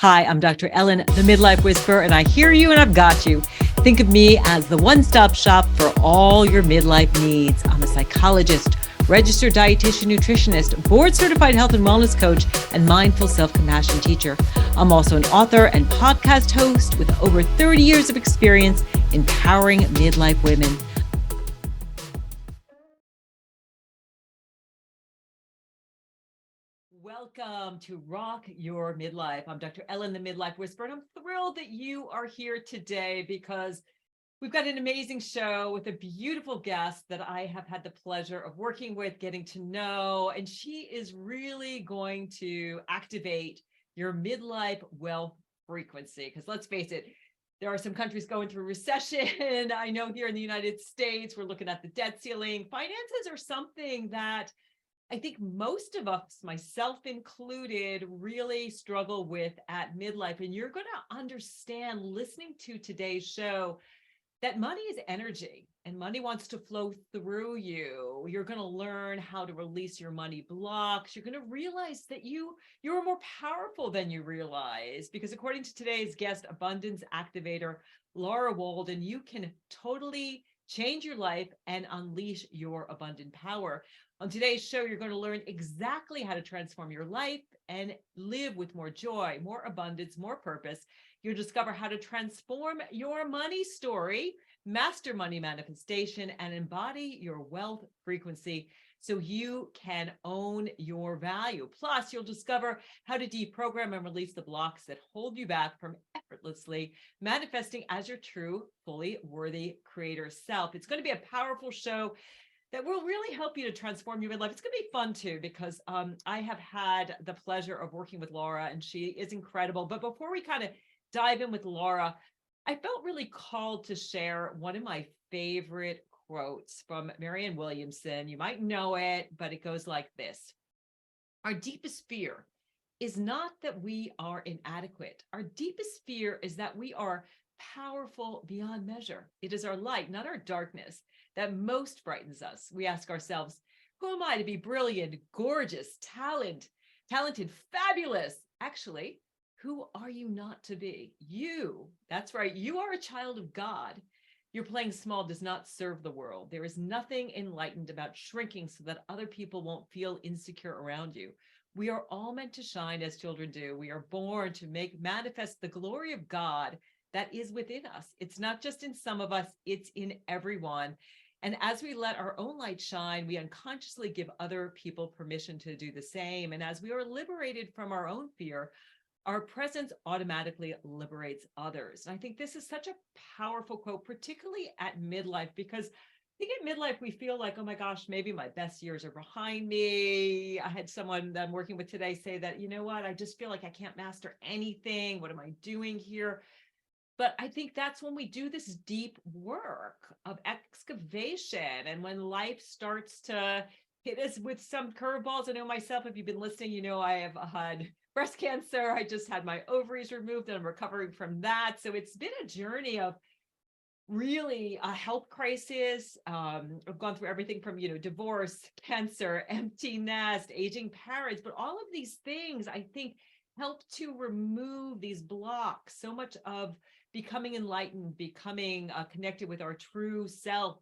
Hi, I'm Dr. Ellen, the Midlife Whisperer, and I hear you and I've got you. Think of me as the one-stop shop for all your midlife needs. I'm a psychologist, registered dietitian, nutritionist, board-certified health and wellness coach, and mindful self-compassion teacher. I'm also an author and podcast host with over 30 years of experience empowering midlife women. Welcome to Rock Your Midlife. I'm Dr. Ellen, the Midlife Whisperer, and I'm thrilled that you are here today because we've got an amazing show with a beautiful guest that I have had the pleasure of working with, getting to know, and she is really going to activate your midlife wealth frequency. Because let's face it, there are some countries going through recession. I know here in the United States, we're looking at the debt ceiling. Finances are something that I think most of us, myself included, really struggle with at midlife. And you're going to understand listening to today's show that money is energy and money wants to flow through you. You're going to learn how to release your money blocks. You're going to realize that you're more powerful than you realize, because according to today's guest, Abundance Activator, Lara Waldman, you can totally change your life and unleash your abundant power. On today's show, you're going to learn exactly how to transform your life and live with more joy, more abundance, more purpose. You'll discover how to transform your money story, master money manifestation, and embody your wealth frequency so you can own your value. Plus, you'll discover how to deprogram and release the blocks that hold you back from effortlessly manifesting as your true, fully worthy creator self. It's going to be a powerful show that will really help you to transform your midlife. It's going to be fun too, because I have had the pleasure of working with Lara, and she is incredible. But before we kind of dive in with Lara, I felt really called to share one of my favorite quotes from Marianne Williamson. You might know it, but it goes like this. Our deepest fear is not that we are inadequate. Our deepest fear is that we are powerful beyond measure. It is our light, not our darkness, that most frightens us. We ask ourselves, who am I to be brilliant, gorgeous, talented, fabulous? Actually, who are you not to be? You, that's right. You are a child of God. Your playing small does not serve the world. There is nothing enlightened about shrinking so that other people won't feel insecure around you. We are all meant to shine as children do. We are born to make manifest the glory of God that is within us. It's not just in some of us, it's in everyone. And as we let our own light shine, we unconsciously give other people permission to do the same. And as we are liberated from our own fear, our presence automatically liberates others. And I think this is such a powerful quote, particularly at midlife, because I think at midlife, we feel like, oh my gosh, maybe my best years are behind me. I had someone that I'm working with today say that, you know what, I just feel like I can't master anything. What am I doing here? But I think that's when we do this deep work of excavation. And when life starts to hit us with some curveballs. I know myself, if you've been listening, you know I have had breast cancer. I just had my ovaries removed and I'm recovering from that. So it's been a journey of really a health crisis. I've gone through everything from, divorce, cancer, empty nest, aging parents, but all of these things, I think, help to remove these blocks. So much of becoming enlightened, becoming connected with our true self,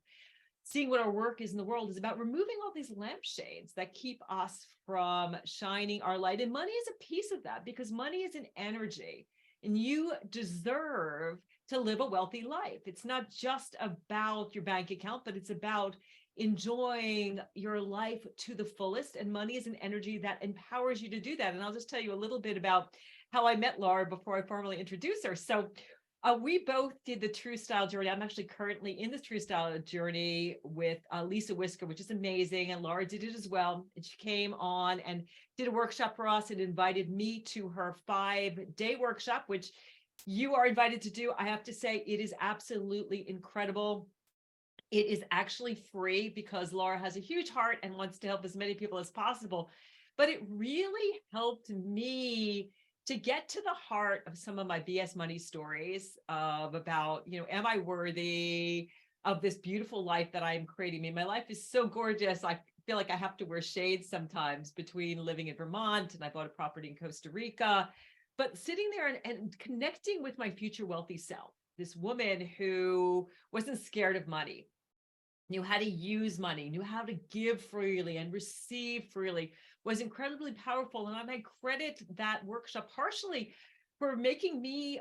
seeing what our work is in the world is about removing all these lampshades that keep us from shining our light. And money is a piece of that, because money is an energy and you deserve to live a wealthy life. It's not just about your bank account, but it's about enjoying your life to the fullest. And money is an energy that empowers you to do that. And I'll just tell you a little bit about how I met Lara before I formally introduce her. So we both did the True Style journey. I'm actually currently in the True Style journey with Lisa Whisker, which is amazing. And Lara did it as well. And she came on and did a workshop for us and invited me to her 5-day workshop, which you are invited to do. I have to say, it is absolutely incredible. It is actually free because Lara has a huge heart and wants to help as many people as possible. But it really helped me to get to the heart of some of my BS money stories of about, am I worthy of this beautiful life that I am creating? I mean, my life is so gorgeous. I feel like I have to wear shades sometimes between living in Vermont and I bought a property in Costa Rica. but sitting there and connecting with my future wealthy self, this woman who wasn't scared of money, knew how to use money, knew how to give freely and receive freely, was incredibly powerful. And I might credit that workshop partially for making me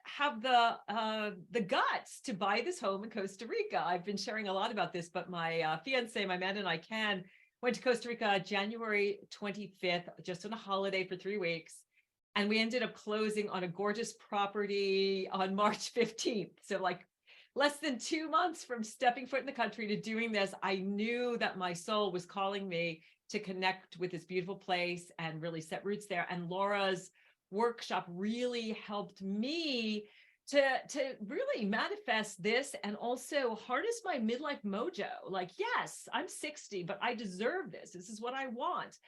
have the guts to buy this home in Costa Rica. I've been sharing a lot about this, but my fiance, my man, and I went to Costa Rica January 25th, just on a holiday for 3 weeks. And we ended up closing on a gorgeous property on March 15th. So like less than 2 months from stepping foot in the country to doing this, I knew that my soul was calling me to connect with this beautiful place and really set roots there. And Laura's workshop really helped me to really manifest this and also harness my midlife mojo. Like, yes, I'm 60, but I deserve this. This is what I want.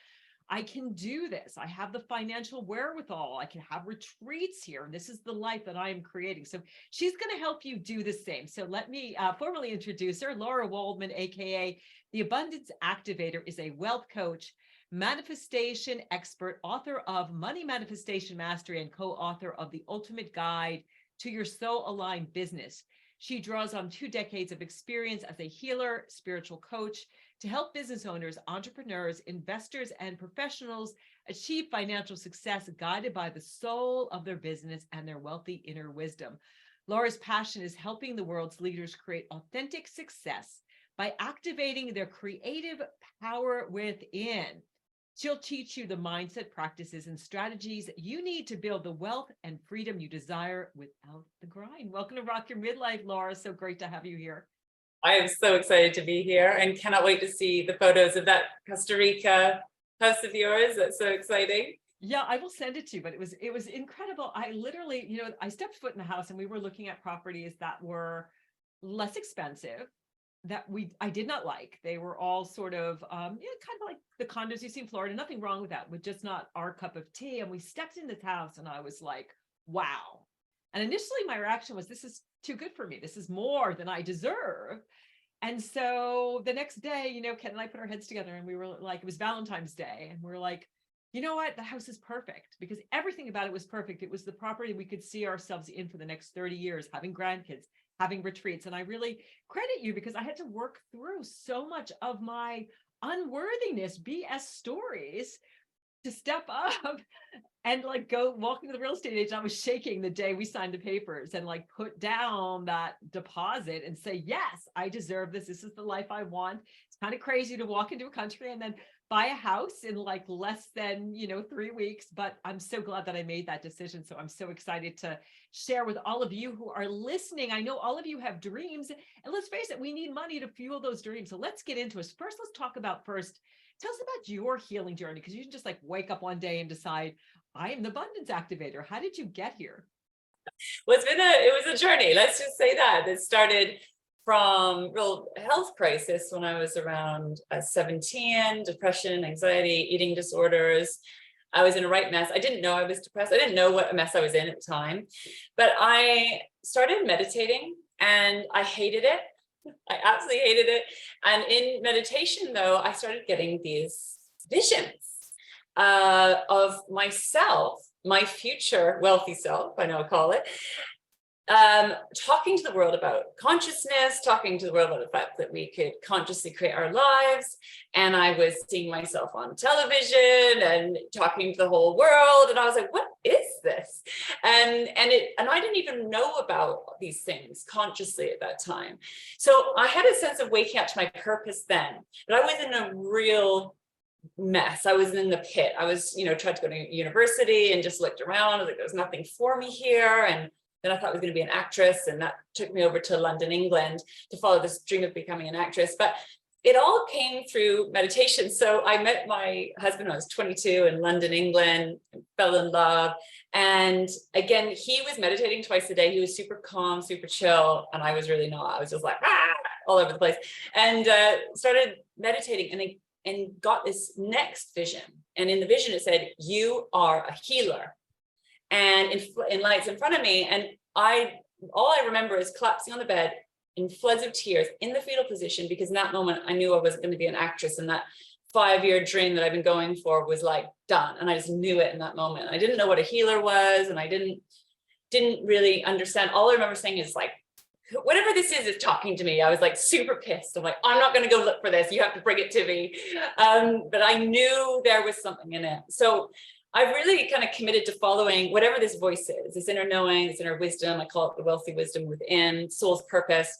I can do this. I have the financial wherewithal. I can have retreats here. This is the life that I am creating. So she's going to help you do the same. So let me formally introduce her. Lara Waldman, AKA the Abundance Activator, is a wealth coach, manifestation expert, author of Money Manifestation Mastery, and co-author of The Ultimate Guide to Your Soul-Aligned Business. She draws on 2 decades of experience as a healer, spiritual coach, to help business owners, entrepreneurs, investors, and professionals achieve financial success guided by the soul of their business and their wealthy inner wisdom. Laura's passion is helping the world's leaders create authentic success by activating their creative power within. She'll teach you the mindset, practices, and strategies you need to build the wealth and freedom you desire without the grind. Welcome to Rock Your Midlife, Lara. So great to have you here. I am so excited to be here and cannot wait to see the photos of that Costa Rica house of yours. That's so exciting. Yeah, I will send it to you, but it was incredible. I literally, I stepped foot in the house and we were looking at properties that were less expensive, that I did not like. They were all sort of, kind of like the condos you see in Florida. Nothing wrong with that, but just not our cup of tea. And we stepped in this house and I was like, wow. And initially my reaction was, this is too good for me. This is more than I deserve. And so the next day, Ken and I put our heads together and we were like, it was Valentine's Day. And we were like, you know what? The house is perfect because everything about it was perfect. It was the property we could see ourselves in for the next 30 years, having grandkids, having retreats. And I really credit you because I had to work through so much of my unworthiness, BS stories, to step up and like go walk into the real estate agent. I was shaking the day we signed the papers and like put down that deposit and say, yes, I deserve this. This is the life I want. It's kind of crazy to walk into a country and then buy a house in like less than, 3 weeks. But I'm so glad that I made that decision. So I'm so excited to share with all of you who are listening. I know all of you have dreams, and let's face it, we need money to fuel those dreams. So let's get into it. First, let's talk about tell us about your healing journey, because you can just like wake up one day and decide, I am the Abundance Activator. How did you get here? Well, it was a journey. Let's just say that it started from real health crisis when I was around 17, depression, anxiety, eating disorders. I was in a right mess. I didn't know I was depressed. I didn't know what a mess I was in at the time, but I started meditating and I hated it. I absolutely hated it. And in meditation, though, I started getting these visions of myself, my future wealthy self, I know I call it, talking to the world about consciousness, talking to the world about the fact that we could consciously create our lives. And I was seeing myself on television and talking to the whole world. And I was like, what is this? And I didn't even know about these things consciously at that time. So I had a sense of waking up to my purpose then, but I was in a real mess. I was in the pit. I was, tried to go to university and just looked around. I was like, there's nothing for me here. And then I thought I was going to be an actress, and that took me over to London, England, to follow this dream of becoming an actress. But it all came through meditation. So I met my husband when I was 22 in London, England, fell in love. And again, he was meditating twice a day. He was super calm, super chill. And I was really not. I was just like, all over the place. And started meditating and got this next vision. And in the vision, it said, you are a healer. And in lights in front of me, and all I remember is collapsing on the bed in floods of tears in the fetal position, because in that moment I knew I wasn't going to be an actress, and that 5-year dream that I've been going for was like done. And I just knew it in that moment. I didn't know what a healer was. And I didn't really understand. All I remember saying is like, whatever this is talking to me. I was like super pissed. I'm like, I'm not going to go look for this. You have to bring it to me. But I knew there was something in it. So I've really kind of committed to following whatever this voice is, this inner knowing, this inner wisdom. I call it the wealthy wisdom within, soul's purpose,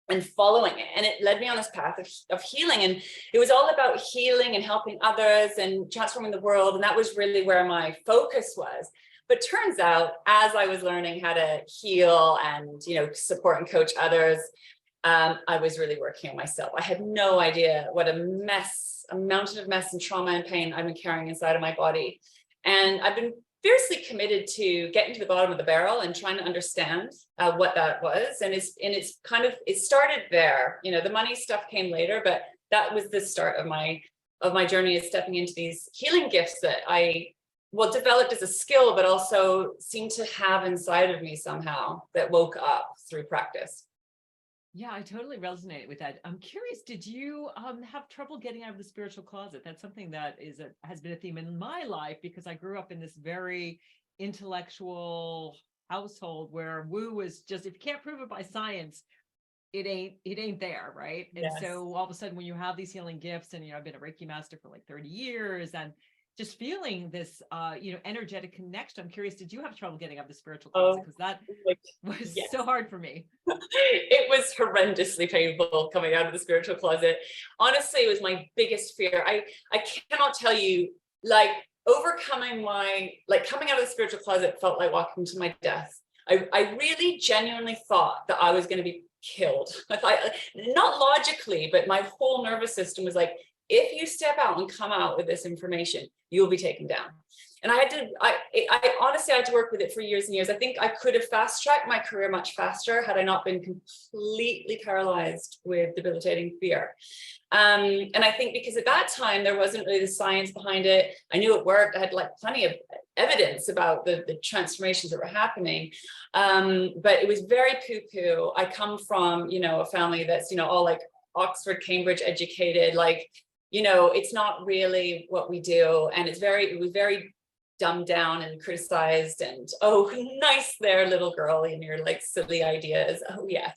and following it. And it led me on this path of healing. And it was all about healing and helping others and transforming the world. And that was really where my focus was. But turns out, as I was learning how to heal and, support and coach others, I was really working on myself. I had no idea what a mountain of mess and trauma and pain I've been carrying inside of my body. And I've been fiercely committed to getting to the bottom of the barrel and trying to understand what that was. And it started there. The money stuff came later, but that was the start of my journey, is stepping into these healing gifts that I developed as a skill, but also seemed to have inside of me somehow, that woke up through practice. Yeah, I totally resonate with that. I'm curious, did you have trouble getting out of the spiritual closet? That's something that has been a theme in my life, because I grew up in this very intellectual household where woo was just, if you can't prove it by science, it ain't there, right? And Yes. so all of a sudden, when you have these healing gifts, and I've been a Reiki master for like 30 years, and just feeling this energetic connection. I'm curious, did you have trouble getting out of the spiritual closet? Because that was so hard for me. It was horrendously painful coming out of the spiritual closet. Honestly, it was my biggest fear. I cannot tell you, like, overcoming coming out of the spiritual closet felt like walking to my death. I really genuinely thought that I was going to be killed. Not logically, but my whole nervous system was like, if you step out and come out with this information, you'll be taken down. And I honestly had to work with it for years and years. I think I could have fast-tracked my career much faster had I not been completely paralyzed with debilitating fear. And I think because at that time, there wasn't really the science behind it. I knew it worked. I had like plenty of evidence about the transformations that were happening. But it was very poo-poo. I come from, a family that's, all like Oxford, Cambridge educated, like, it's not really what we do. And it was very dumbed down and criticized, and, oh, nice there, little girl, and your like silly ideas. Oh yeah.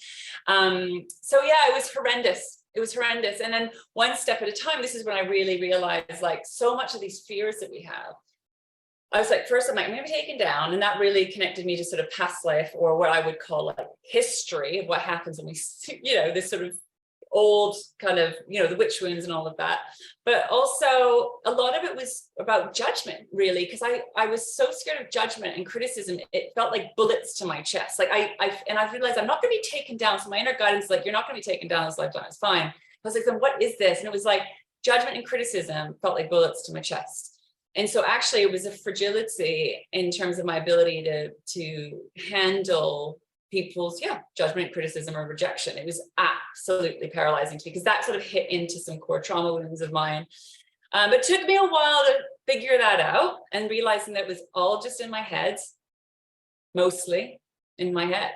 So yeah, it was horrendous. It was horrendous. And then one step at a time, this is when I really realized, like, so much of these fears that we have, I was like, first I'm like, I'm gonna be taken down. And that really connected me to sort of past life, or what I would call like history of what happens when we, this sort of old kind of, the witch wounds and all of that. But also a lot of it was about judgment, really, because I was so scared of judgment and criticism. It felt like bullets to my chest. Like I realized I'm not going to be taken down. So my inner guidance is like, you're not going to be taken down this lifetime. It's fine. I was like, then what is this? And it was like judgment and criticism felt like bullets to my chest. And so actually it was a fragility in terms of my ability to handle people's judgment, criticism, or rejection. It was absolutely paralyzing to me, because that sort of hit into some core trauma wounds of mine. But it took me a while to figure that out, and realizing that it was all just in my head, mostly in my head,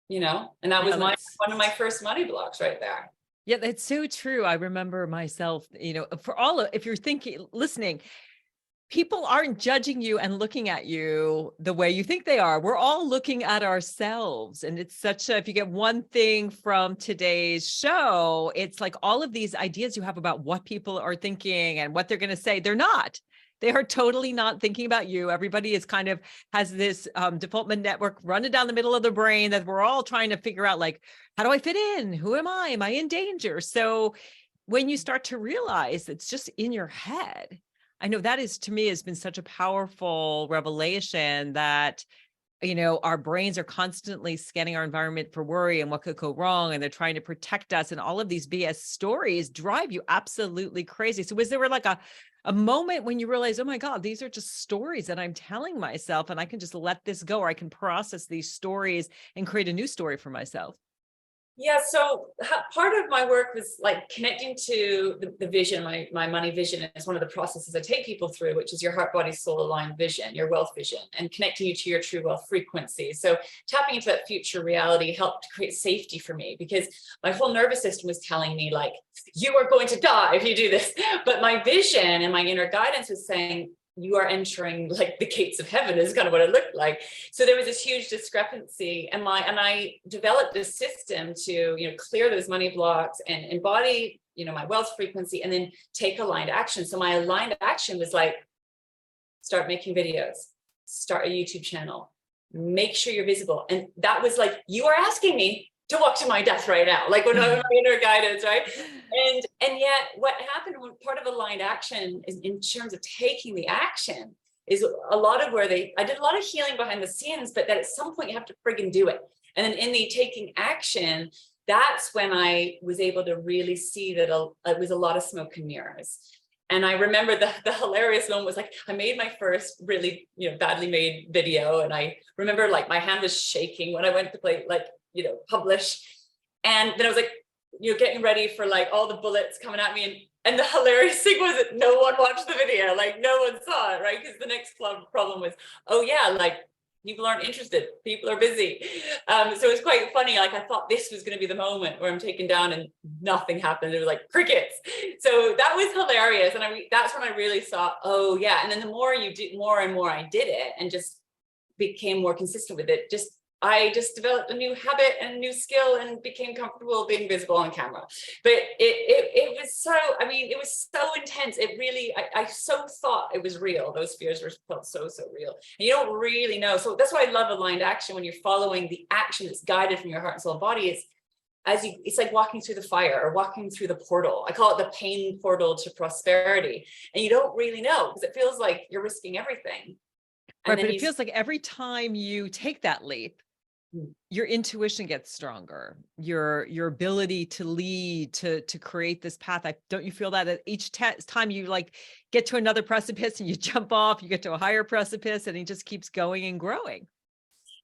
and that was one of my first money blocks right there. Yeah, that's so true. I remember myself, if you're listening, people aren't judging you and looking at you the way you think they are. We're all looking at ourselves. And it's if you get one thing from today's show, it's like all of these ideas you have about what people are thinking and what they're going to say. They're not. They are totally not thinking about you. Everybody is has this default network running down the middle of the brain that we're all trying to figure out, like, how do I fit in? Who am I? Am I in danger? So when you start to realize it's just in your head, I know that to me has been such a powerful revelation that, our brains are constantly scanning our environment for worry and what could go wrong. And they're trying to protect us. And all of these BS stories drive you absolutely crazy. So was there like a moment when you realize, oh my God, these are just stories that I'm telling myself, and I can just let this go, or I can process these stories and create a new story for myself? Yeah, so part of my work was like connecting to the vision. My money vision is one of the processes I take people through, which is your heart, body, soul aligned vision, your wealth vision, and connecting you to your true wealth frequency. So tapping into that future reality helped create safety for me, because my whole nervous system was telling me like, you are going to die if you do this. But my vision and my inner guidance was saying, you are entering like the gates of heaven, is kind of what it looked like. So there was this huge discrepancy, and I developed this system to, clear those money blocks and embody, my wealth frequency, and then take aligned action. So my aligned action was like, start making videos, start a YouTube channel, make sure you're visible. And that was like, you are asking me to walk to my death right now, like when I was my inner guidance, right? And yet what happened when part of aligned action is, in terms of taking the action, is a lot of where I did a lot of healing behind the scenes, but that at some point you have to friggin' do it. And then in the taking action, that's when I was able to really see that it was a lot of smoke and mirrors. And I remember the hilarious moment was like, I made my first really, badly made video. And I remember like my hand was shaking when I went to play, like, publish. And then I was like, getting ready for like all the bullets coming at me. And the hilarious thing was that no one watched the video, like no one saw it, right? Because the next problem was, oh yeah, like people aren't interested, people are busy. So it was quite funny. Like I thought this was going to be the moment where I'm taken down, and nothing happened. It was like crickets. So that was hilarious. And that's when I really saw, oh yeah. And then the more you do, more and more I did it, and just became more consistent with it. I just developed a new habit and a new skill and became comfortable being visible on camera. But it was so, it was so intense. It really, I so thought it was real. Those fears felt so real. And you don't really know. So that's why I love aligned action, when you're following the action that's guided from your heart and soul and body. It's like walking through the fire or walking through the portal. I call it the pain portal to prosperity. And you don't really know, because it feels like you're risking everything. Right, but it feels like every time you take that leap, Mm. your intuition gets stronger, your ability to lead, to create this path. Don't you feel that each time you like get to another precipice and you jump off, you get to a higher precipice, and it just keeps going and growing?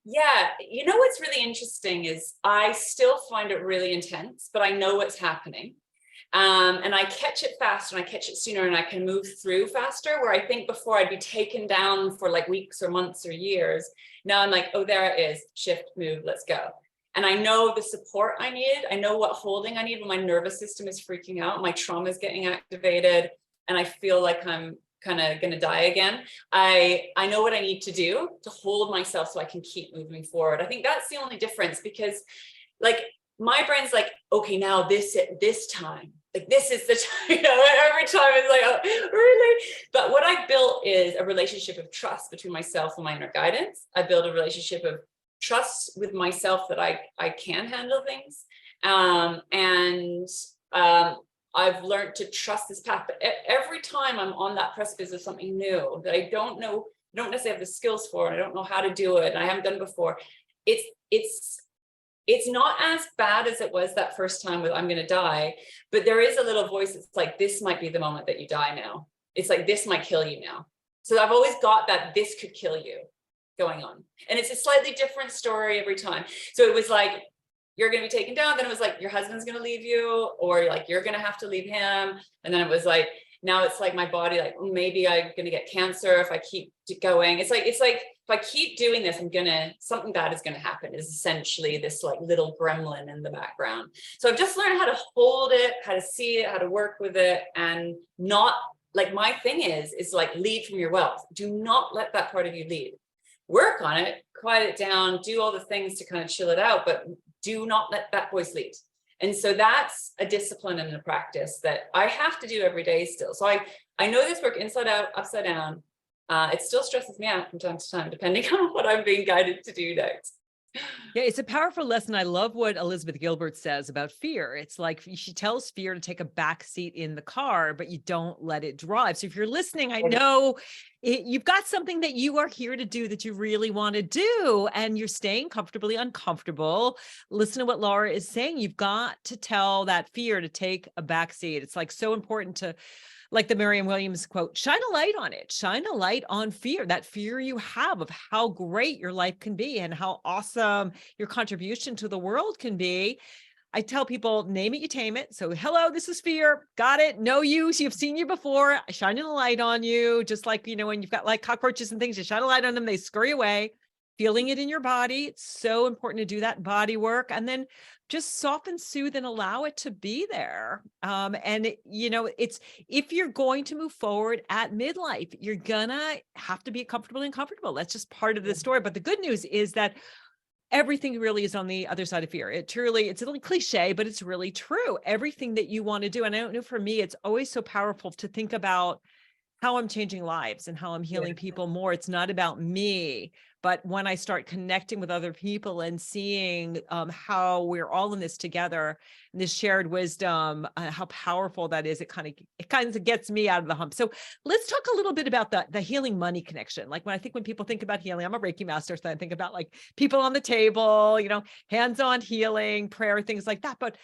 Yeah, what's really interesting is I still find it really intense, but I know what's happening. And I catch it faster, and I catch it sooner, and I can move through faster, where I think before I'd be taken down for like weeks or months or years. Now I'm like, oh, there it is, shift, move, let's go. And I know the support I need. I know what holding I need when my nervous system is freaking out, my trauma is getting activated, and I feel like I'm kind of going to die again. I know what I need to do to hold myself so I can keep moving forward. I think that's the only difference, because like my brain's like, okay, now this time, like this is the time, every time it's like, oh, really? But what I built is a relationship of trust between myself and my inner guidance. I built a relationship of trust with myself that I can handle things. I've learned to trust this path. But every time I'm on that precipice of something new that I don't necessarily have the skills for, and I don't know how to do it, and I haven't done it before, it's not as bad as it was that first time with I'm going to die, but there is a little voice that's like, this might be the moment that you die now. It's like, this might kill you now. So I've always got that this could kill you going on. And it's a slightly different story every time. So it was like, you're going to be taken down. Then it was like, your husband's going to leave you, or like, you're going to have to leave him. And then it was like, now it's like my body, like, maybe I'm going to get cancer if I keep going. It's like, if I keep doing this, something bad is going to happen, is essentially this like little gremlin in the background. So I've just learned how to hold it, how to see it, how to work with it, and not like, my thing is like, lead from your wealth. Do not let that part of you lead. Work on it, quiet it down, do all the things to kind of chill it out, but do not let that voice lead. And so that's a discipline and a practice that I have to do every day still. So I know this work inside out, upside down. It still stresses me out from time to time, depending on what I'm being guided to do next. Yeah, it's a powerful lesson. I love what Elizabeth Gilbert says about fear. It's like she tells fear to take a back seat in the car, but you don't let it drive. So if you're listening, I know you've got something that you are here to do that you really want to do, and you're staying comfortably uncomfortable. Listen to what Lara is saying. You've got to tell that fear to take a back seat. It's like so important to, like the Merriam-Webster quote, shine a light on it, shine a light on fear, that fear you have of how great your life can be and how awesome your contribution to the world can be. I tell people, name it, you tame it. So, hello, this is fear. Got it. Know you. So you've seen you before. Shining a light on you. Just like, when you've got like cockroaches and things, you shine a light on them, they scurry away. Feeling it in your body. It's so important to do that body work. And then just soften, soothe, and allow it to be there. It's, if you're going to move forward at midlife, you're gonna have to be comfortable and comfortable. That's just part of the story. But the good news is that everything really is on the other side of fear. It's a little cliche, but it's really true. Everything that you want to do. And I don't know, for me, it's always so powerful to think about how I'm changing lives and how I'm healing people more. It's not about me, but when I start connecting with other people and seeing how we're all in this together, and this shared wisdom, how powerful that is, it kind of gets me out of the hump. So let's talk a little bit about the healing money connection. Like when people think about healing, I'm a Reiki master, so I think about like people on the table, hands-on healing, prayer, things like that. But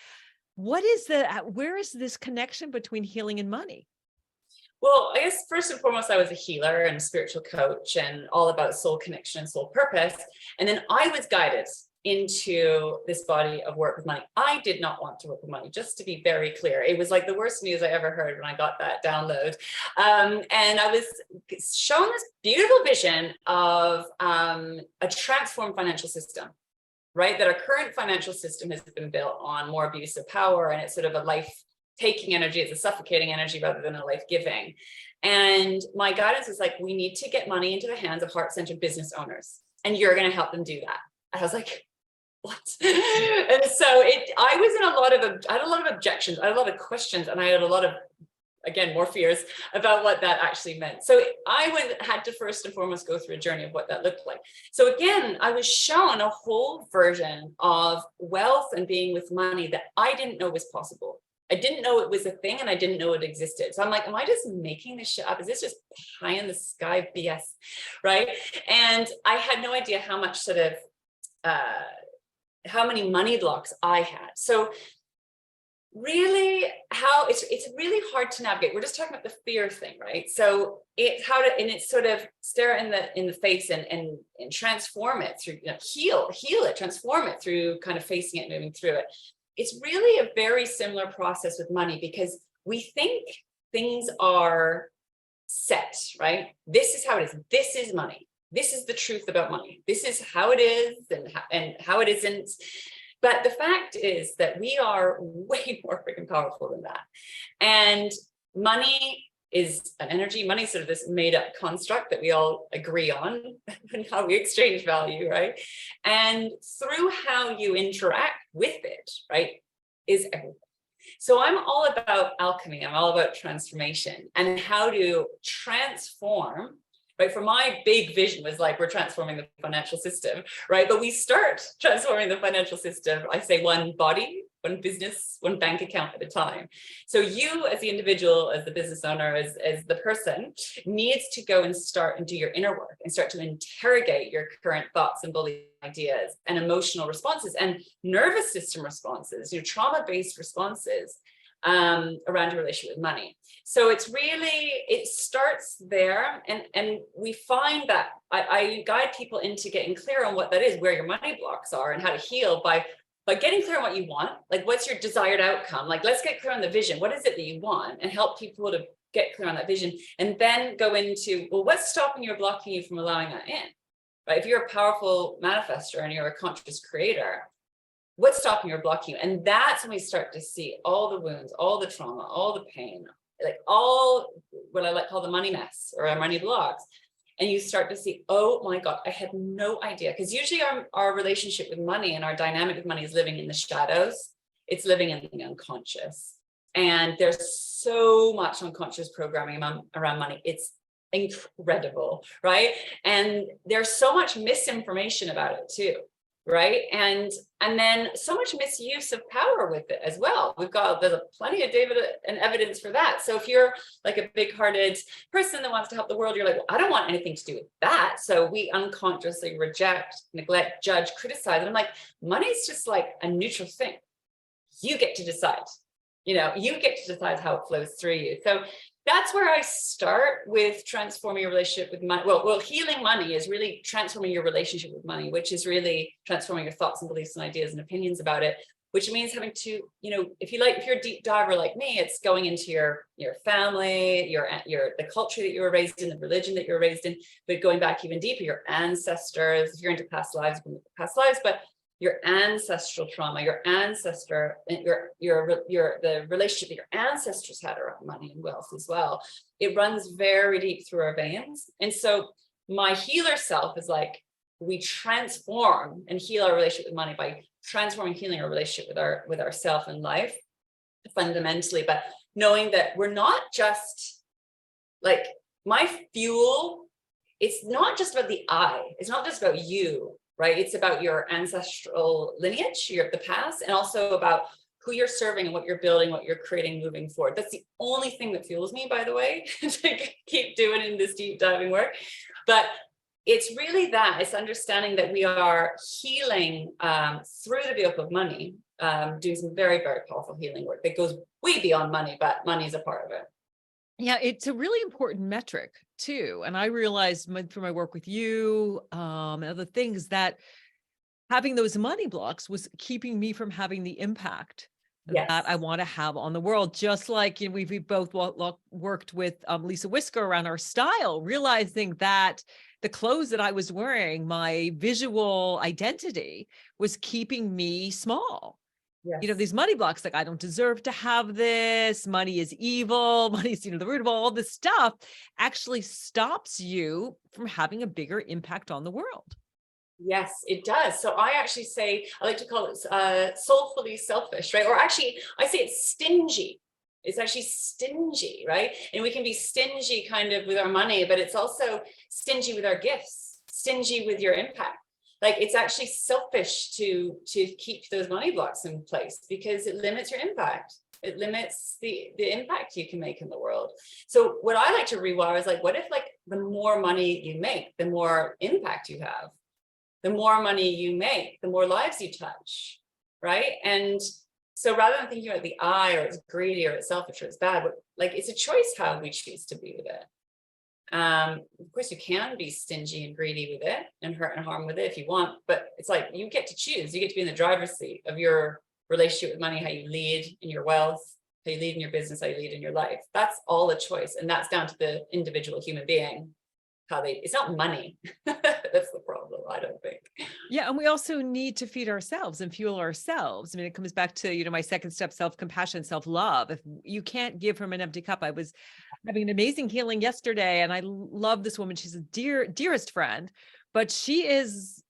where is this connection between healing and money? Well, I guess first and foremost, I was a healer and spiritual coach and all about soul connection and soul purpose. And then I was guided into this body of work with money. I did not want to work with money, just to be very clear. It was like the worst news I ever heard when I got that download. And I was shown this beautiful vision of a transformed financial system, right? That our current financial system has been built on more abuse of power, and it's sort of a life-taking energy. It's a suffocating energy rather than a life-giving. And my guidance is like, we need to get money into the hands of heart-centered business owners, and you're going to help them do that. And I was like, what? And so I had a lot of objections, I had a lot of questions, and I had a lot of, again, more fears about what that actually meant. So I had to first and foremost go through a journey of what that looked like. So again, I was shown a whole version of wealth and being with money that I didn't know was possible. I didn't know it was a thing, and I didn't know it existed. So I'm like, am I just making this shit up? Is this just pie in the sky BS? Right. And I had no idea how much how many money blocks I had. So really how it's really hard to navigate. We're just talking about the fear thing, right? So it's sort of stare it in the face and transform it through, heal it, transform it through kind of facing it, moving through it. It's really a very similar process with money, because we think things are set, right? This is how it is. This is money. This is the truth about money. This is how it is and how it isn't. But the fact is that we are way more freaking powerful than that. And money is an energy. Money is sort of this made up construct that we all agree on and how we exchange value, right? And through how you interact with it, right, is everything. So I'm all about alchemy. I'm all about transformation and how to transform. Right. For my big vision was like, we're transforming the financial system, right? But we start transforming the financial system, I say, one body, one business, one bank account at a time. So you as the individual, as the business owner, as the person, needs to go and start and do your inner work and start to interrogate your current thoughts and belief ideas and emotional responses and nervous system responses, your trauma-based responses around your relationship with money. So it starts there. And we find that I guide people into getting clear on what that is, where your money blocks are, and how to heal by getting clear on what you want. Like, what's your desired outcome? Like, let's get clear on the vision. What is it that you want? And help people to get clear on that vision. And then go into, well, what's stopping you or blocking you from allowing that in? Right? If you're a powerful manifestor and you're a conscious creator, what's stopping you or blocking you? And that's when we start to see all the wounds, all the trauma, all the pain, like all what I like call the money mess or our money blocks. And you start to see, oh my God, I had no idea. Because usually our relationship with money and our dynamic with money is living in the shadows. It's living in the unconscious. And there's so much unconscious programming around money. It's incredible, right? And there's so much misinformation about it too. Right. And then so much misuse of power with it as well. There's plenty of data and evidence for that. So if you're like a big-hearted person that wants to help the world, you're like, well, I don't want anything to do with that. So we unconsciously reject, neglect, judge, criticize. And I'm like, money's just like a neutral thing. You get to decide. You get to decide how it flows through you. So that's where I start with transforming your relationship with money. Well, healing money is really transforming your relationship with money, which is really transforming your thoughts and beliefs and ideas and opinions about it, which means having to, if you're a deep diver like me, it's going into your family, the culture that you were raised in, the religion that you were raised in, but going back even deeper, your ancestors. If you're into past lives, but your ancestral trauma, your ancestor, the relationship that your ancestors had around money and wealth as well. It runs very deep through our veins. And so my healer self is like, we transform and heal our relationship with money by transforming, healing our relationship with ourself and life fundamentally, but knowing that we're not just like my fuel. It's not just about the I, it's not just about you, right? It's about your ancestral lineage, the past, and also about who you're serving and what you're building, what you're creating moving forward. That's the only thing that fuels me, by the way, to keep doing in this deep diving work. But it's really that, it's understanding that we are healing through the vehicle of money, doing some very, very powerful healing work that goes way beyond money, but money is a part of it. Yeah, it's a really important metric too. And I realized through my work with you and other things that having those money blocks was keeping me from having the impact that I want to have on the world. Just like we've both worked with Lisa Whisker around our style, realizing that the clothes that I was wearing, my visual identity was keeping me small. Yes. These money blocks, like I don't deserve to have this, money is evil, money's, the root of all this stuff actually stops you from having a bigger impact on the world. Yes, it does. So I actually say, I like to call it soulfully selfish, right? Or actually, I say it's stingy. It's actually stingy, right? And we can be stingy kind of with our money, but it's also stingy with our gifts, stingy with your impact. Like it's actually selfish to keep those money blocks in place because it limits your impact. It limits the impact you can make in the world. So what I like to rewire is like, what if like the more money you make, the more impact you have? The more money you make, the more lives you touch, right? And so rather than thinking about the I, or it's greedy, or it's selfish, or it's bad, like it's a choice how we choose to be with it. Of course, you can be stingy and greedy with it and hurt and harm with it if you want, but it's like you get to choose. You get to be in the driver's seat of your relationship with money, how you lead in your wealth, how you lead in your business, how you lead in your life. That's all a choice, and that's down to the individual human being. It's not money. That's the problem, I don't think. Yeah. And we also need to feed ourselves and fuel ourselves. I mean, it comes back to, my second step, self-compassion, self-love. If you can't give from an empty cup. I was having an amazing healing yesterday, and I love this woman. She's a dearest friend, but she's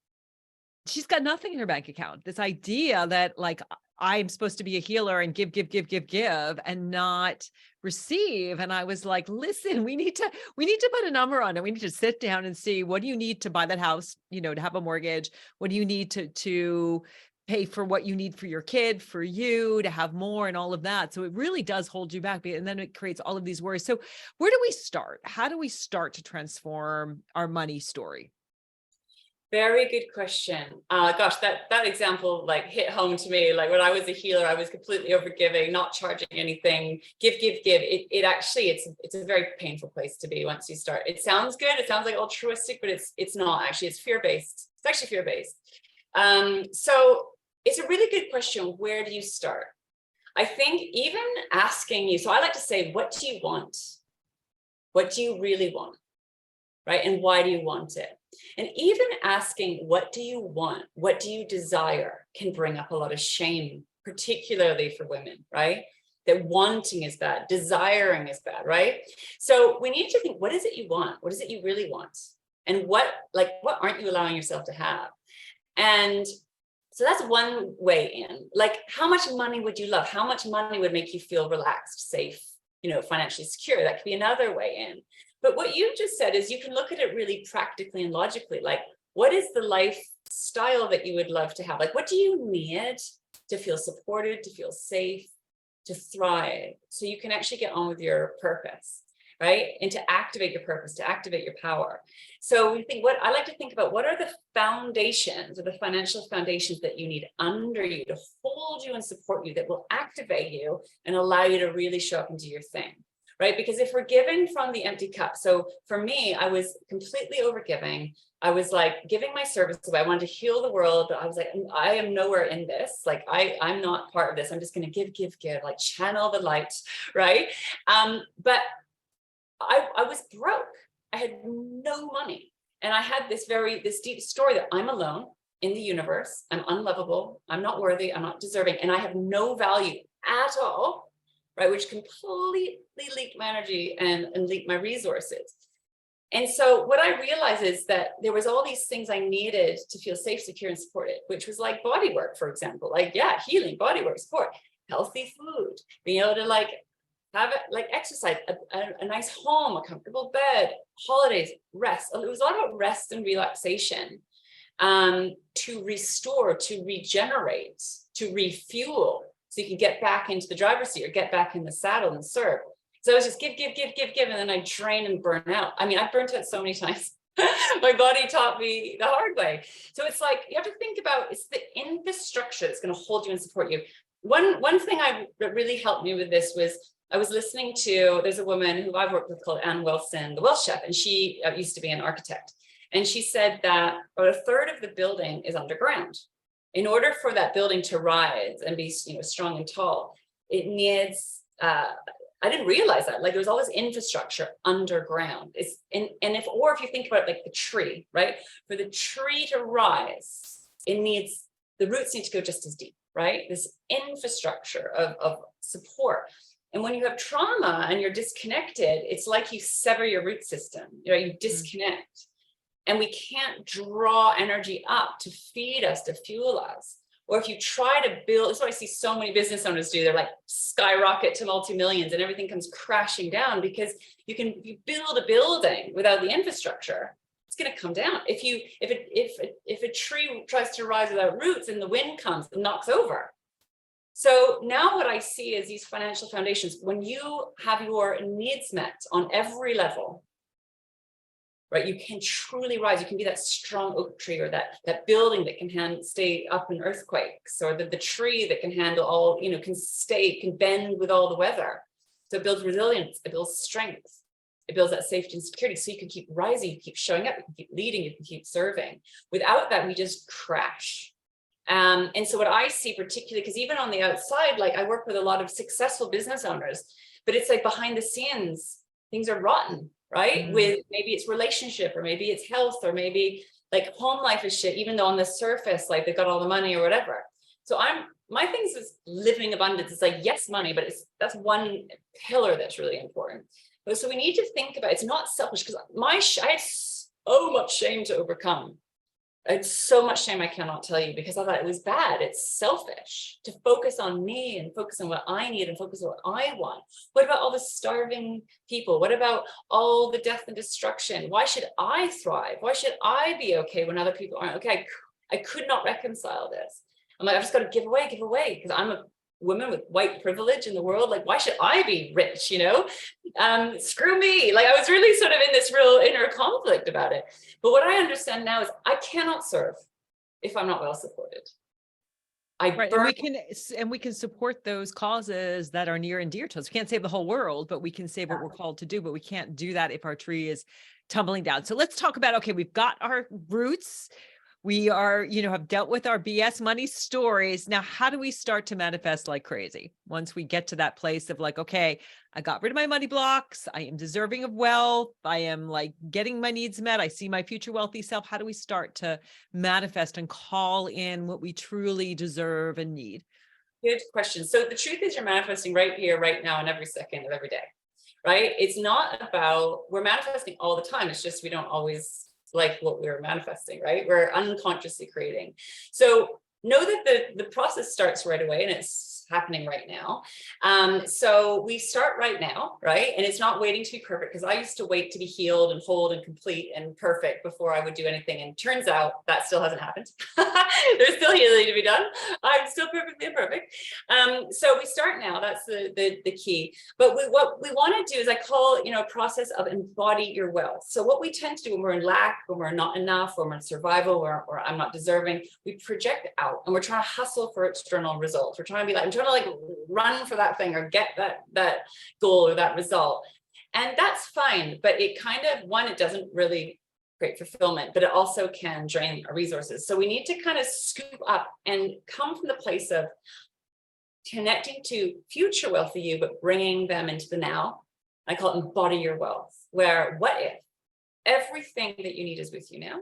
got nothing in her bank account. This idea that like, I'm supposed to be a healer and give, and not receive. And I was like, listen, we need to put a number on it. We need to sit down and see, what do you need to buy that house, to have a mortgage? What do you need to pay for what you need for your kid, for you to have more, and all of that. So it really does hold you back. And then it creates all of these worries. So where do we start? How do we start to transform our money story? Very good question. Gosh, that example like hit home to me. Like when I was a healer, I was completely overgiving, not charging anything. Give. It actually, it's a very painful place to be once you start. It sounds good. It sounds like altruistic, but it's not actually. It's fear-based. It's actually fear-based. So it's a really good question. Where do you start? I think even asking you. So I like to say, what do you want? What do you really want? Right? And why do you want it? And even asking, what do you want? What do you desire? Can bring up a lot of shame, particularly for women, right? That wanting is bad, desiring is bad, right? So we need to think, what is it you want? What is it you really want? And what aren't you allowing yourself to have? And so that's one way in. Like, how much money would you love? How much money would make you feel relaxed, safe, financially secure? That could be another way in. But what you just said is you can look at it really practically and logically. Like, what is the lifestyle that you would love to have? Like, what do you need to feel supported, to feel safe, to thrive? So you can actually get on with your purpose, right? And to activate your purpose, to activate your power. So we think, what I like to think about, what are the foundations or the financial foundations that you need under you to hold you and support you, that will activate you and allow you to really show up and do your thing? right? Because if we're giving from the empty cup, so for me, I was completely overgiving. I was like giving my service away. I wanted to heal the world, but I was like, I am nowhere in this. Like I'm not part of this. I'm just going to give, like channel the light, right? But I was broke. I had no money. And I had this deep story that I'm alone in the universe. I'm unlovable. I'm not worthy. I'm not deserving. And I have no value at all, right? Which completely leaked my energy and leaked my resources. And so what I realized is that there was all these things I needed to feel safe, secure, and supported, which was like body work, for example, like, yeah, healing, body work, support, healthy food, being able to like have it, like exercise, a nice home, a comfortable bed, holidays, rest. It was all about rest and relaxation, to restore, to regenerate, to refuel, so you can get back into the driver's seat or get back in the saddle and serve. So I was just give, and then I drain and burn out. I mean, I've burnt out so many times. My body taught me the hard way. So it's like, you have to think about, it's the infrastructure that's going to hold you and support you. One thing that really helped me with this was, I was listening to, there's a woman who I've worked with called Ann Wilson, the Welsh chef, and she used to be an architect. And she said that about a third of the building is underground. In order for that building to rise and be, strong and tall, it needs, I didn't realize that, like there was all this infrastructure underground. If you think about it like the tree, right? For the tree to rise, the roots need to go just as deep, right? This infrastructure of support. And when you have trauma and you're disconnected, it's like you sever your root system, you disconnect. And we can't draw energy up to feed us, to fuel us. Or if you try to build, that's what I see so many business owners do. They're like skyrocket to multi-millions and everything comes crashing down, because if you build a building without the infrastructure, it's going to come down. If a tree tries to rise without roots and the wind comes and knocks over. So now what I see is these financial foundations, when you have your needs met on every level, right, you can truly rise. You can be that strong oak tree, or that building that can stay up in earthquakes, or the tree that can handle all, can bend with all the weather. So it builds resilience, it builds strength, it builds that safety and security. So you can keep rising, you keep showing up, you can keep leading, you can keep serving. Without that, we just crash. And so what I see particularly, because even on the outside, like I work with a lot of successful business owners, but it's like behind the scenes, things are rotten, right? With maybe it's relationship, or maybe it's health, or maybe like home life is shit, even though on the surface, like they've got all the money or whatever. So my things is living abundance. It's like, yes, money, but that's one pillar that's really important. But so we need to think about, it's not selfish, because I had so much shame to overcome. It's so much shame I cannot tell you, because I thought it was bad. It's selfish to focus on me and focus on what I need and focus on what I want. What about all the starving people? What about all the death and destruction? Why should I thrive? Why should I be okay when other people aren't okay? I could not reconcile this. I'm like, I've just got to give away, because I'm a woman with white privilege in the world. Like, why should I be rich? Screw me. Like, I was really sort of in this real inner conflict about it. But what I understand now is I cannot serve if I'm not well supported. Right. And we can support those causes that are near and dear to us. We can't save the whole world, but we can save what we're called to do, but we can't do that if our tree is tumbling down. So let's talk about, okay, we've got our roots. We are, have dealt with our BS money stories. Now, how do we start to manifest like crazy? Once we get to that place of like, okay, I got rid of my money blocks. I am deserving of wealth. I am like getting my needs met. I see my future wealthy self. How do we start to manifest and call in what we truly deserve and need? Good question. So the truth is, you're manifesting right here, right now, and every second of every day, right? It's not about, we're manifesting all the time. It's just, we don't always like what we're manifesting, right? We're unconsciously creating. So know that the process starts right away, and it's happening right now. So we start right now, right? And it's not waiting to be perfect, because I used to wait to be healed and whole and complete and perfect before I would do anything. And turns out that still hasn't happened. There's still healing to be done. I'm still perfectly imperfect. So we start now. That's the key. But what we want to do is, I call, a process of embody your wealth. So what we tend to do when we're in lack, when we're not enough, when we're in survival, or I'm not deserving, we project out, and we're trying to hustle for external results. We're trying to be like, I'm trying to like run for that thing or get that goal or that result. And that's fine, but it kind of, one, it doesn't really create fulfillment, but it also can drain our resources. So we need to kind of scoop up and come from the place of connecting to future wealthy you, but bringing them into the now. I call it embody your wealth, where what if everything that you need is with you now,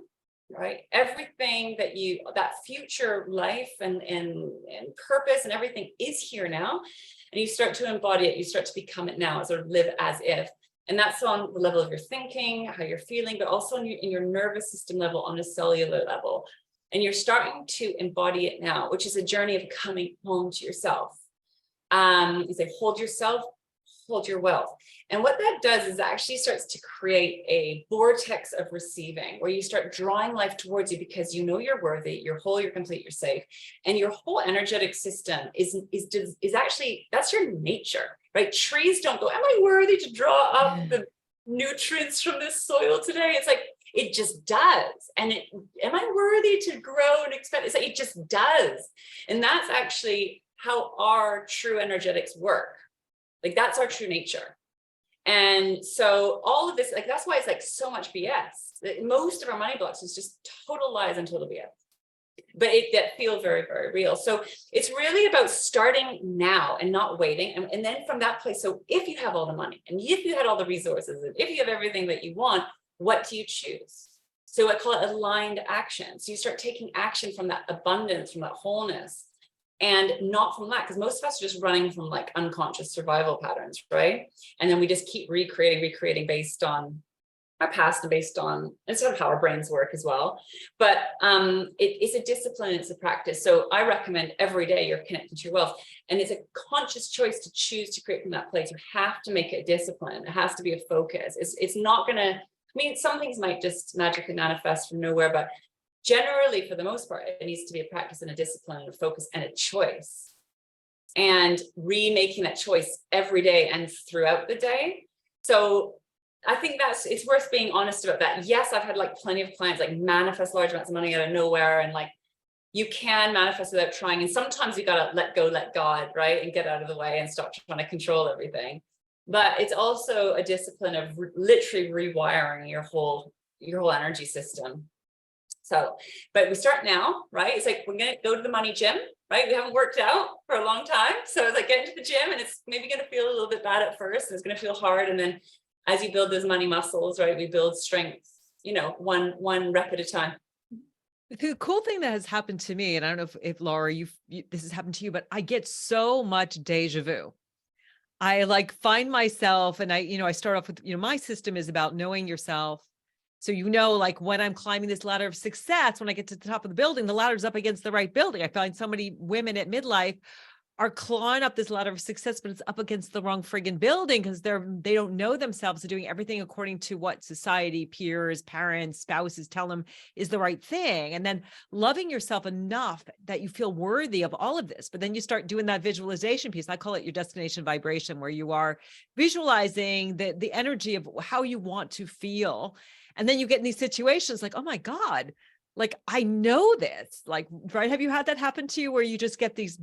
right? Everything that you, that future life and purpose and everything is here now. And you start to embody it, you start to become it now, sort of live as if. And that's on the level of your thinking, how you're feeling, but also in your nervous system level, on a cellular level. And you're starting to embody it now, which is a journey of coming home to yourself. You say, hold yourself, hold your wealth. And what that does is actually starts to create a vortex of receiving, where you start drawing life towards you because you know you're worthy, you're whole, you're complete, you're safe. And your whole energetic system is actually, that's your nature, right? Trees don't go, am I worthy to draw up the nutrients from this soil today? It's like, it just does. And am I worthy to grow and expand? It's like, it just does. And that's actually how our true energetics work. Like, that's our true nature. And so all of this, like, that's why it's like so much BS. Most of our money blocks is just total lies and total BS. But that feel very, very real. So it's really about starting now and not waiting. And then from that place, so if you have all the money and if you had all the resources and if you have everything that you want, what do you choose? So I call it aligned action. So you start taking action from that abundance, from that wholeness, and not from that, because most of us are just running from like unconscious survival patterns, right? And then we just keep recreating based on our past and based on, and sort of how our brains work as well. But it's a discipline, it's a practice. So I recommend every day you're connected to your wealth, and it's a conscious choice to choose to create from that place. You have to make it a discipline. It has to be a focus. It's not gonna, I mean, some things might just magically manifest from nowhere, but generally, for the most part, it needs to be a practice and a discipline and a focus and a choice. And remaking that choice every day and throughout the day. So I think it's worth being honest about that. Yes, I've had like plenty of clients like manifest large amounts of money out of nowhere. And like, you can manifest without trying. And sometimes you got to let go, let God, right? And get out of the way and stop trying to control everything. But it's also a discipline of literally rewiring your whole energy system. So, but we start now, right? It's like, we're going to go to the money gym, right? We haven't worked out for a long time. So it's like getting to the gym, and it's maybe going to feel a little bit bad at first. It's going to feel hard. And then as you build those money muscles, right, we build strength, one rep at a time. The cool thing that has happened to me, and I don't know if Lara, this has happened to you, but I get so much deja vu. I like find myself, and I start off with, my system is about knowing yourself. So, like when I'm climbing this ladder of success, when I get to the top of the building, the ladder's up against the right building. I find so many women at midlife are clawing up this ladder of success, but it's up against the wrong friggin' building because they don't know themselves. They're doing everything according to what society, peers, parents, spouses tell them is the right thing. And then loving yourself enough that you feel worthy of all of this. But then you start doing that visualization piece. I call it your destination vibration, where you are visualizing the energy of how you want to feel. And then you get in these situations like, oh my God, like, I know this, like, right. Have you had that happen to you where you just get these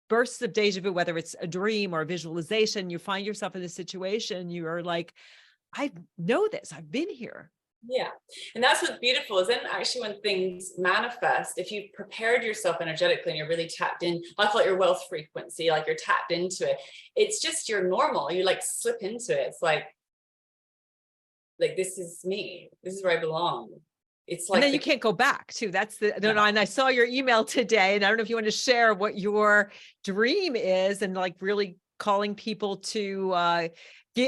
bursts of deja vu, whether it's a dream or a visualization, you find yourself in this situation, you are like, I know this, I've been here. Yeah. And that's what's beautiful is then actually when things manifest, if you've prepared yourself energetically and you're really tapped in, I call it your wealth frequency, like you're tapped into it. It's just your normal, you like slip into it. It's like this is me. This is where I belong. It's like, and then you can't go back too. That's and I saw your email today, and I don't know if you want to share what your dream is and like really calling people to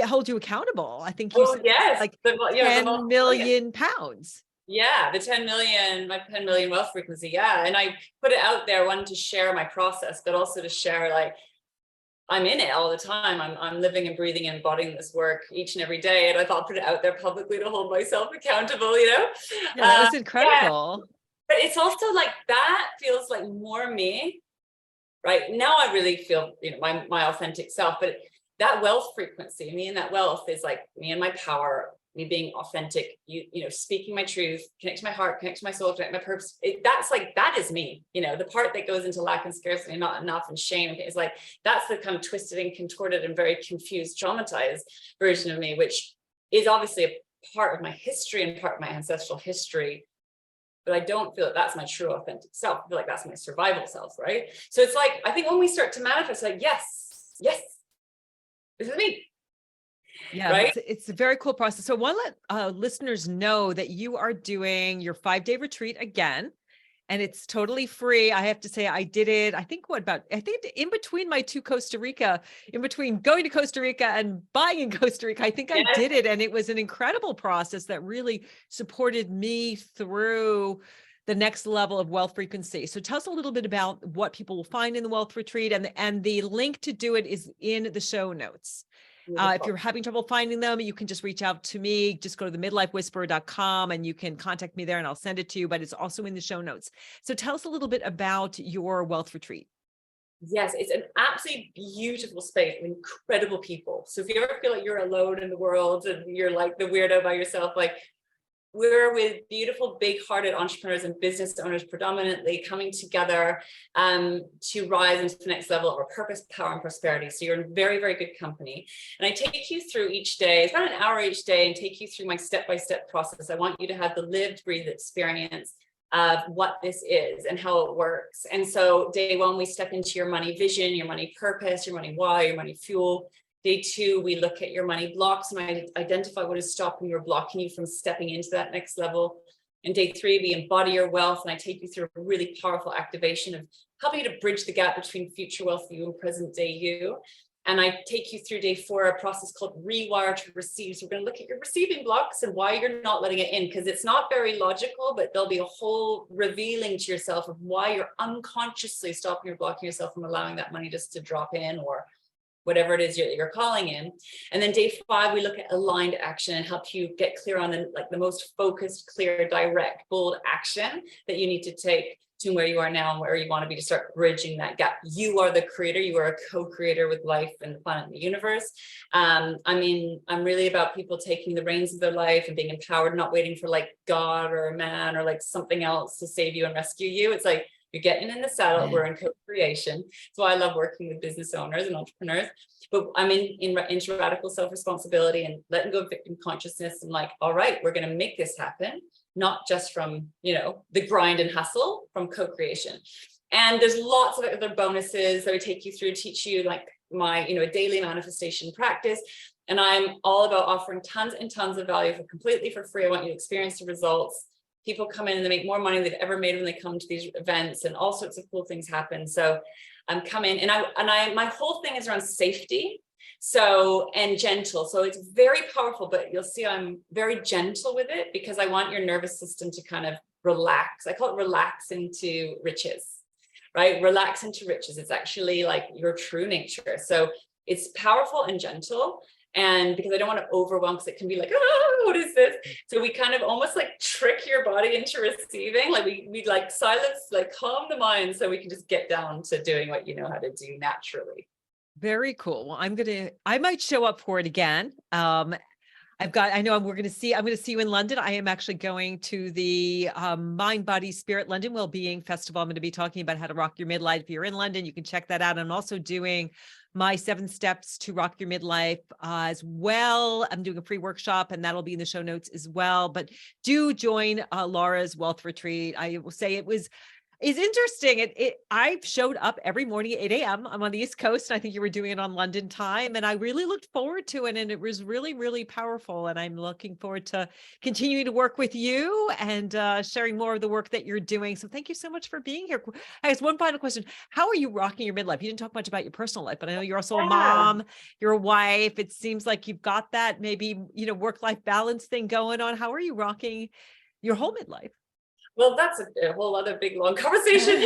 hold you accountable. I think you said yes, like the 10 million pounds. Yeah, the 10 million, my 10 million wealth frequency. Yeah. And I put it out there, one, to share my process, but also to share, like, I'm in it all the time. I'm living and breathing and embodying this work each and every day. And I thought, put it out there publicly to hold myself accountable, Yeah, that was incredible. Yeah. But it's also like, that feels like more me, right? Now I really feel, my authentic self, but that wealth frequency, me and that wealth is like me and my power, me being authentic, you know, speaking my truth, connect to my heart, connect to my soul, connect to my purpose. That's like, that is me, you know, the part that goes into lack and scarcity, not enough and shame is like, that's the kind of twisted and contorted and very confused, traumatized version of me, which is obviously a part of my history and part of my ancestral history. But I don't feel that that's my true authentic self. I feel like that's my survival self, right? So it's like, I think when we start to manifest, like, yes, this is me. Yeah, right? it's a very cool process. So I want to let listeners know that you are doing your 5-day retreat again, and it's totally free. I have to say, I did it, I think in between my two Costa Rica, in between going to Costa Rica and buying in Costa Rica, I think I Yes. did it. And it was an incredible process that really supported me through the next level of wealth frequency. So tell us a little bit about what people will find in the wealth retreat, and the link to do it is in the show notes. If you're having trouble finding them, you can just reach out to me. Just go to the midlifewhisperer.com and you can contact me there and I'll send it to you, but it's also in the show notes. So tell us a little bit about your wealth retreat. Yes, it's an absolutely beautiful space with incredible people. So if you ever feel like you're alone in the world and you're like the weirdo by yourself, like, we're with beautiful, big-hearted entrepreneurs and business owners predominantly coming together to rise into the next level of our purpose, power, and prosperity. So you're in very, very good company. And I take you through each day, it's about an hour each day, and take you through my step-by-step process. I want you to have the lived, breathed experience of what this is and how it works. And so day one, we step into your money vision, your money purpose, your money why, your money fuel. Day two, we look at your money blocks and I identify what is stopping you or blocking you from stepping into that next level. And day three, we embody your wealth and I take you through a really powerful activation of helping you to bridge the gap between future wealth you and present day you. And I take you through day four, a process called rewire to receive. So we're going to look at your receiving blocks and why you're not letting it in, because it's not very logical, but there'll be a whole revealing to yourself of why you're unconsciously stopping or blocking yourself from allowing that money just to drop in or whatever it is you're calling in. And then day five, we look at aligned action and help you get clear on the most focused, clear, direct, bold action that you need to take to where you are now and where you want to be to start bridging that gap. You are the creator. You are a co-creator with life and the planet and the universe. I'm really about people taking the reins of their life and being empowered, not waiting for like God or a man or like something else to save you and rescue you. It's like, you're getting in the saddle. We're in co-creation. So I love working with business owners and entrepreneurs, but I'm into radical self-responsibility and letting go of victim consciousness and like, all right, we're going to make this happen, not just from, the grind and hustle, from co-creation. And there's lots of other bonuses that we take you through, teach you like my, a daily manifestation practice. And I'm all about offering tons and tons of value completely for free. I want you to experience the results. People come in and they make more money than they've ever made when they come to these events, and all sorts of cool things happen. So I'm coming, and my whole thing is around safety, and gentle. So it's very powerful, but you'll see I'm very gentle with it because I want your nervous system to kind of relax. I call it relax into riches, right? Relax into riches. It's actually like your true nature. So it's powerful and gentle. And because I don't want to overwhelm, because it can be like, oh, what is this? So we kind of almost like trick your body into receiving. Like we like silence, like calm the mind so we can just get down to doing what you know how to do naturally. Very cool. Well, I might show up for it again. I'm going to see you in London. I am actually going to the Mind, Body, Spirit London Wellbeing Festival. I'm going to be talking about how to rock your midlife. If you're in London, you can check that out. I'm also doing my 7 steps to rock your midlife as well. I'm doing a free workshop and that'll be in the show notes as well. But do join Lara's wealth retreat. I will say it's interesting. I showed up every morning at 8 a.m. I'm on the East Coast, and I think you were doing it on London time. And I really looked forward to it. And it was really, really powerful. And I'm looking forward to continuing to work with you and sharing more of the work that you're doing. So thank you so much for being here. I guess one final question. How are you rocking your midlife? You didn't talk much about your personal life, but I know you're also a mom, you're a wife. It seems like you've got that maybe, work-life balance thing going on. How are you rocking your whole midlife? Well, that's a whole other big, long conversation.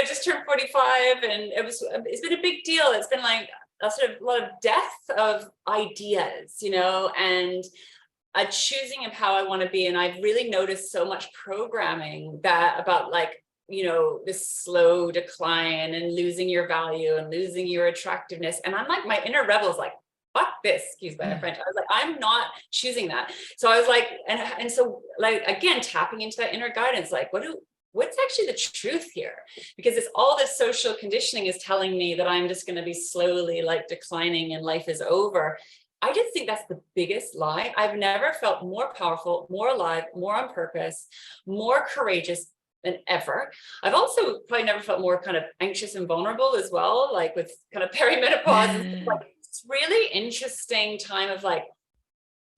Just turned 45 and it's been a big deal. It's been like a lot of death of ideas, and a choosing of how I want to be. And I've really noticed so much programming about this slow decline and losing your value and losing your attractiveness. And I'm like, my inner rebel is like, fuck this, excuse my French. I was like, I'm not choosing that. So I was like, and so like, again, tapping into that inner guidance, like, what's actually the truth here? Because it's all this social conditioning is telling me that I'm just going to be slowly like declining and life is over. I just think that's the biggest lie. I've never felt more powerful, more alive, more on purpose, more courageous than ever. I've also probably never felt more kind of anxious and vulnerable as well, like with kind of perimenopause. And like, it's really interesting time of like,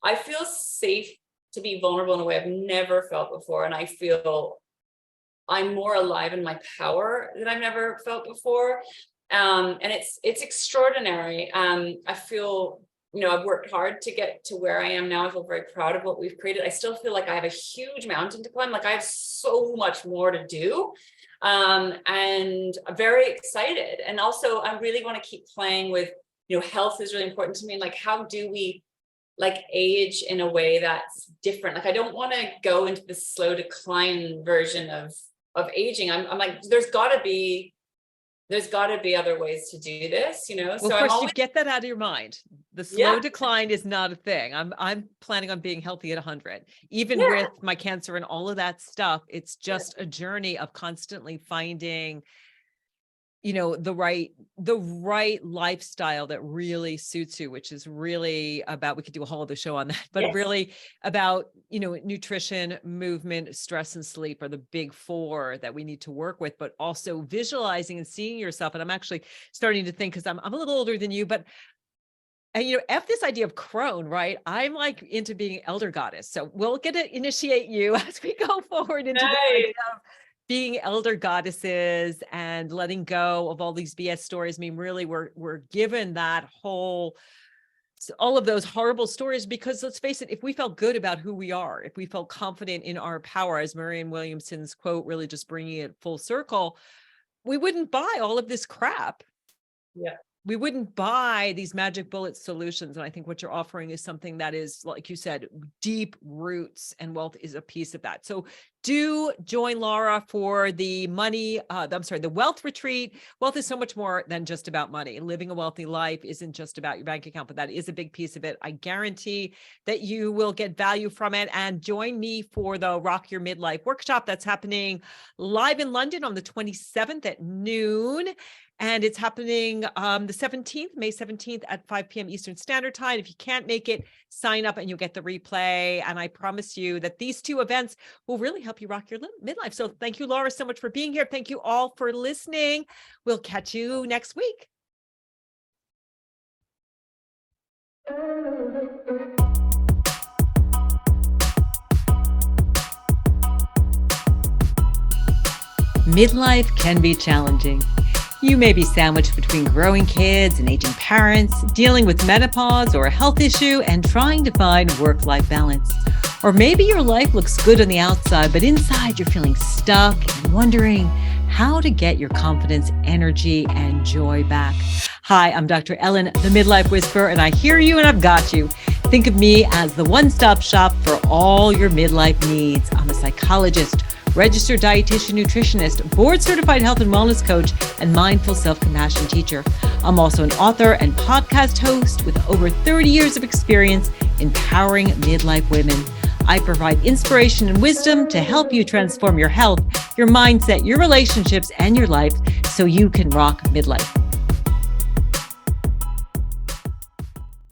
I feel safe to be vulnerable in a way I've never felt before. And I feel I'm more alive in my power than I've never felt before. And it's extraordinary. I feel, I've worked hard to get to where I am now. I feel very proud of what we've created. I still feel like I have a huge mountain to climb. Like I have so much more to do. And I'm very excited. And also I really want to keep playing with, health is really important to me. And like, how do we like age in a way that's different? Like, I don't want to go into the slow decline version of aging. I'm like, there's gotta be other ways to do this, Well, so first you get that out of your mind. The slow decline is not a thing. I'm planning on being healthy at 100, even with my cancer and all of that stuff. It's just a journey of constantly finding, the right lifestyle that really suits you, which is really about, we could do a whole other show on that, but really about, nutrition, movement, stress, and sleep are the big four that we need to work with, but also visualizing and seeing yourself. And I'm actually starting to think, because I'm a little older than you, but F this idea of crone, right? I'm like into being elder goddess. So we'll get to initiate you as we go forward into the idea of being elder goddesses and letting go of all these BS stories. I mean, really, we're given that all of those horrible stories because, let's face it, if we felt good about who we are, if we felt confident in our power, as Marianne Williamson's quote, really just bringing it full circle, we wouldn't buy all of this crap. Yeah. We wouldn't buy these magic bullet solutions. And I think what you're offering is something that is, like you said, deep roots, and wealth is a piece of that. So do join Lara for the the wealth retreat. Wealth is so much more than just about money. Living a wealthy life isn't just about your bank account, but that is a big piece of it. I guarantee that you will get value from it. And join me for the Rock Your Midlife workshop that's happening live in London on the 27th at noon. And it's happening the 17th, May 17th at 5 p.m. Eastern Standard Time. If you can't make it, sign up and you'll get the replay. And I promise you that these two events will really help you rock your midlife. So thank you, Lara, so much for being here. Thank you all for listening. We'll catch you next week. Midlife can be challenging. You may be sandwiched between growing kids and aging parents, dealing with menopause or a health issue, and trying to find work-life balance. Or maybe your life looks good on the outside, but inside you're feeling stuck and wondering how to get your confidence, energy, and joy back. Hi, I'm Dr. Ellen, the Midlife Whisperer, and I hear you and I've got you. Think of me as the one-stop shop for all your midlife needs. I'm a psychologist, registered dietitian, nutritionist, board-certified health and wellness coach, and mindful self-compassion teacher. I'm also an author and podcast host with over 30 years of experience empowering midlife women. I provide inspiration and wisdom to help you transform your health, your mindset, your relationships, and your life so you can rock midlife.